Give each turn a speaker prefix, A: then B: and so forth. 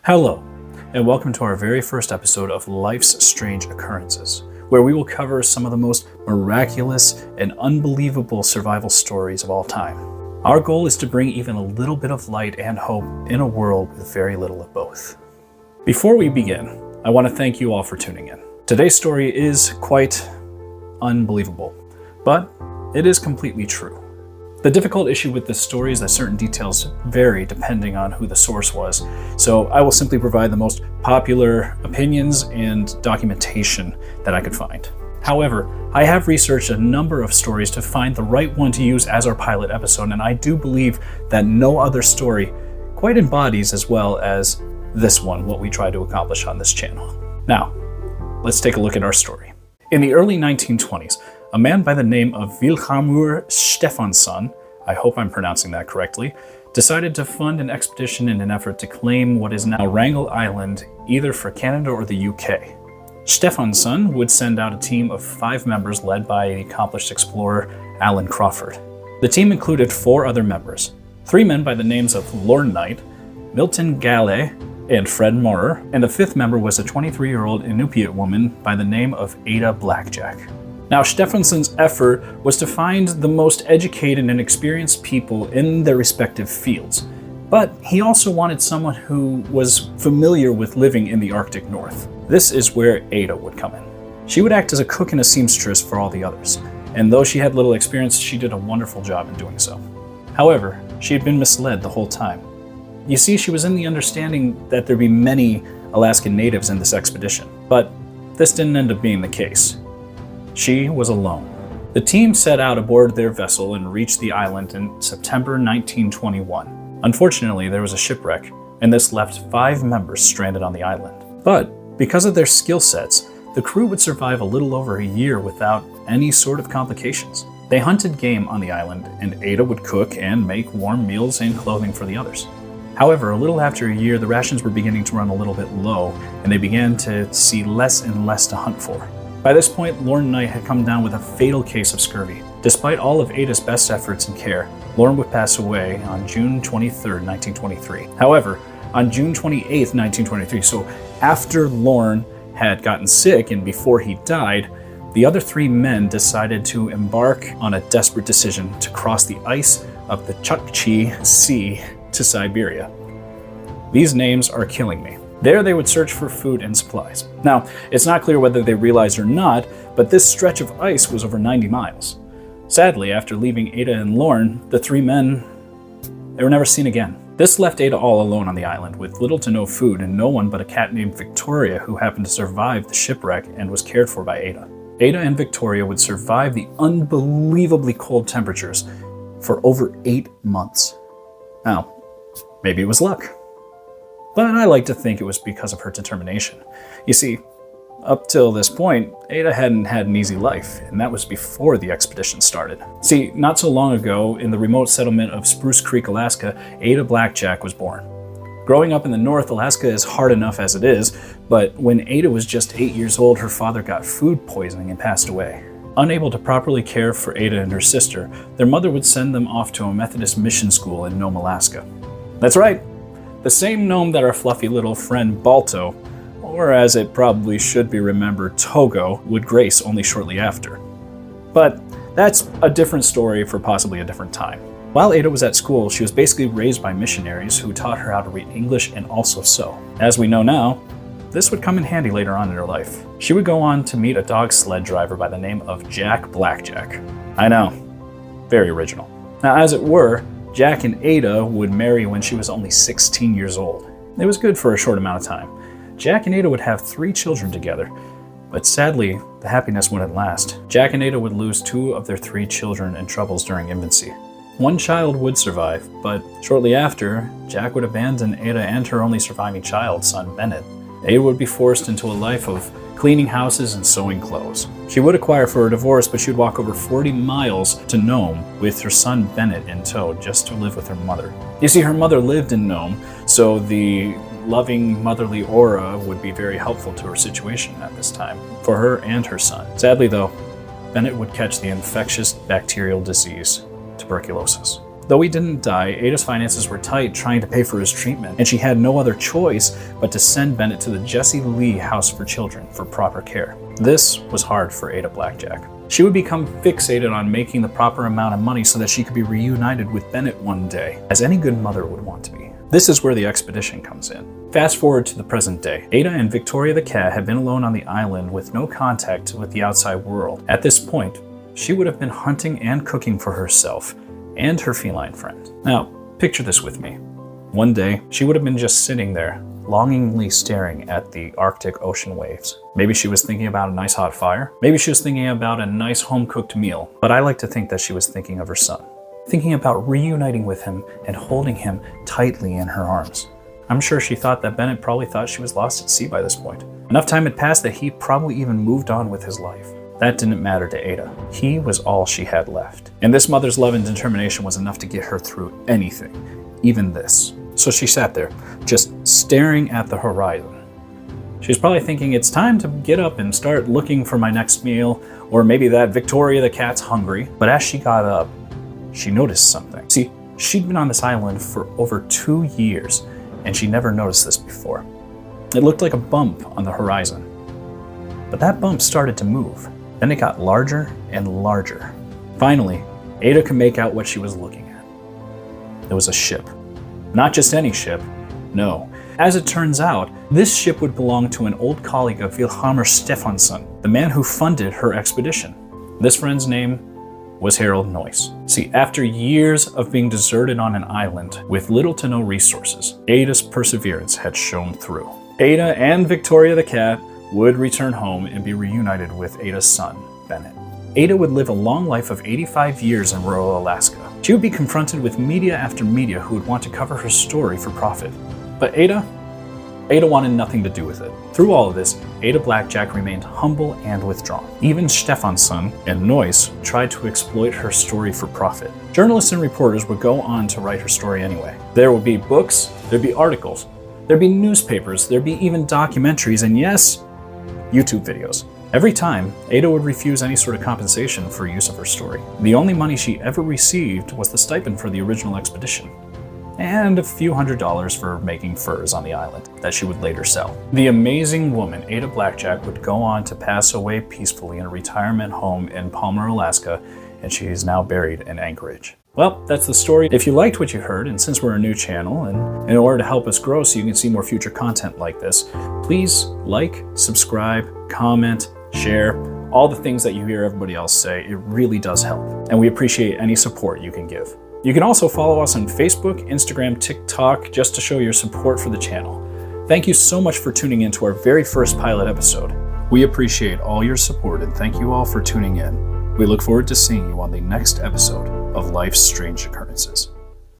A: Hello, and welcome to our very first episode of Life's Strange Occurrences, where we will cover some of the most miraculous and unbelievable survival stories of all time. Our goal is to bring even a little bit of light and hope in a world with very little of both. Before we begin, I want to thank you all for tuning in. Today's story is quite unbelievable, but it is completely true. The difficult issue with this story is that certain details vary depending on who the source was, so I will simply provide the most popular opinions and documentation that I could find. However, I have researched a number of stories to find the right one to use as our pilot episode, and I do believe that no other story quite embodies as well as this one what we try to accomplish on this channel. Now, let's take a look at our story. In the early 1920s, a man by the name of Vilhjalmur Stefansson, I hope I'm pronouncing that correctly, decided to fund an expedition in an effort to claim what is now Wrangel Island, either for Canada or the UK. Stefansson would send out a team of 5 members led by the accomplished explorer Alan Crawford. The team included 4 other members, 3 men by the names of Lorne Knight, Milton Galley, and Fred Maurer, and the 5th member was a 23-year-old Inupiat woman by the name of Ada Blackjack. Now, Stefansson's effort was to find the most educated and experienced people in their respective fields, but he also wanted someone who was familiar with living in the Arctic North. This is where Ada would come in. She would act as a cook and a seamstress for all the others, and though she had little experience, she did a wonderful job in doing so. However, she had been misled the whole time. You see, she was in the understanding that there'd be many Alaskan natives in this expedition, but this didn't end up being the case. She was alone. The team set out aboard their vessel and reached the island in September 1921. Unfortunately, there was a shipwreck, and this left 5 members stranded on the island. But because of their skill sets, the crew would survive a little over a year without any sort of complications. They hunted game on the island, and Ada would cook and make warm meals and clothing for the others. However, a little after a year, the rations were beginning to run a little bit low, and they began to see less and less to hunt for. By this point, Lorne Knight had come down with a fatal case of scurvy. Despite all of Ada's best efforts and care, Lorne would pass away on June 23, 1923. However, on June 28, 1923, so after Lorne had gotten sick and before he died, the other 3 men decided to embark on a desperate decision to cross the ice of the Chukchi Sea to Siberia. These names are killing me. There they would search for food and supplies. Now, it's not clear whether they realized or not, but this stretch of ice was over 90 miles. Sadly, after leaving Ada and Lorne, the 3 men, they were never seen again. This left Ada all alone on the island with little to no food and no one but a cat named Victoria who happened to survive the shipwreck and was cared for by Ada. Ada and Victoria would survive the unbelievably cold temperatures for over 8 months. Now, maybe it was luck. But I like to think it was because of her determination. You see, up till this point, Ada hadn't had an easy life, and that was before the expedition started. See, not so long ago, in the remote settlement of Spruce Creek, Alaska, Ada Blackjack was born. Growing up in the north, Alaska is hard enough as it is, but when Ada was just 8 years old, her father got food poisoning and passed away. Unable to properly care for Ada and her sister, their mother would send them off to a Methodist mission school in Nome, Alaska. That's right. The same Nome that our fluffy little friend Balto, or as it probably should be remembered, Togo, would grace only shortly after. But that's a different story for possibly a different time. While Ada was at school, she was basically raised by missionaries who taught her how to read English and also sew. As we know now, this would come in handy later on in her life. She would go on to meet a dog sled driver by the name of Jack Blackjack. I know, very original. Now, as it were, Jack and Ada would marry when she was only 16 years old. It was good for a short amount of time. Jack and Ada would have 3 children together, but sadly, the happiness wouldn't last. Jack and Ada would lose 2 of their 3 children in troubles during infancy. 1 child would survive, but shortly after, Jack would abandon Ada and her only surviving child, son Bennett. Ada would be forced into a life of cleaning houses and sewing clothes. She would acquire for her divorce, but she would walk over 40 miles to Nome with her son Bennett in tow just to live with her mother. You see, her mother lived in Nome, so the loving motherly aura would be very helpful to her situation at this time, for her and her son. Sadly though, Bennett would catch the infectious bacterial disease, tuberculosis. Though he didn't die, Ada's finances were tight trying to pay for his treatment, and she had no other choice but to send Bennett to the Jesse Lee House for Children for proper care. This was hard for Ada Blackjack. She would become fixated on making the proper amount of money so that she could be reunited with Bennett one day, as any good mother would want to be. This is where the expedition comes in. Fast forward to the present day. Ada and Victoria the cat had been alone on the island with no contact with the outside world. At this point, she would have been hunting and cooking for herself and her feline friend. Now, picture this with me. One day, she would have been just sitting there, longingly staring at the Arctic Ocean waves. Maybe she was thinking about a nice hot fire. Maybe she was thinking about a nice home-cooked meal. But I like to think that she was thinking of her son, thinking about reuniting with him and holding him tightly in her arms. I'm sure she thought that Bennett probably thought she was lost at sea by this point. Enough time had passed that he probably even moved on with his life. That didn't matter to Ada. He was all she had left. And this mother's love and determination was enough to get her through anything, even this. So she sat there, just staring at the horizon. She was probably thinking, it's time to get up and start looking for my next meal, or maybe that Victoria the cat's hungry. But as she got up, she noticed something. See, she'd been on this island for over 2 years, and she never noticed this before. It looked like a bump on the horizon. But that bump started to move. Then it got larger and larger. Finally, Ada could make out what she was looking at. It was a ship. Not just any ship, no. As it turns out, this ship would belong to an old colleague of Vilhjalmur Stefansson, the man who funded her expedition. This friend's name was Harold Noyce. See, after years of being deserted on an island with little to no resources, Ada's perseverance had shown through. Ada and Victoria the cat would return home and be reunited with Ada's son, Bennett. Ada would live a long life of 85 years in rural Alaska. She would be confronted with media after media who would want to cover her story for profit. But Ada wanted nothing to do with it. Through all of this, Ada Blackjack remained humble and withdrawn. Even Stefansson and Noyce tried to exploit her story for profit. Journalists and reporters would go on to write her story anyway. There would be books, there'd be articles, there'd be newspapers, there'd be even documentaries, and yes, YouTube videos. Every time, Ada would refuse any sort of compensation for use of her story. The only money she ever received was the stipend for the original expedition, and a few $100s for making furs on the island that she would later sell. The amazing woman, Ada Blackjack, would go on to pass away peacefully in a retirement home in Palmer, Alaska, and she is now buried in Anchorage. Well, that's the story. If you liked what you heard, and since we're a new channel, and in order to help us grow so you can see more future content like this, please like, subscribe, comment, share, all the things that you hear everybody else say. It really does help, and we appreciate any support you can give. You can also follow us on Facebook, Instagram, TikTok, just to show your support for the channel. Thank you so much for tuning in to our very first pilot episode. We appreciate all your support, and thank you all for tuning in. We look forward to seeing you on the next episode of Life's Strange Occurrences.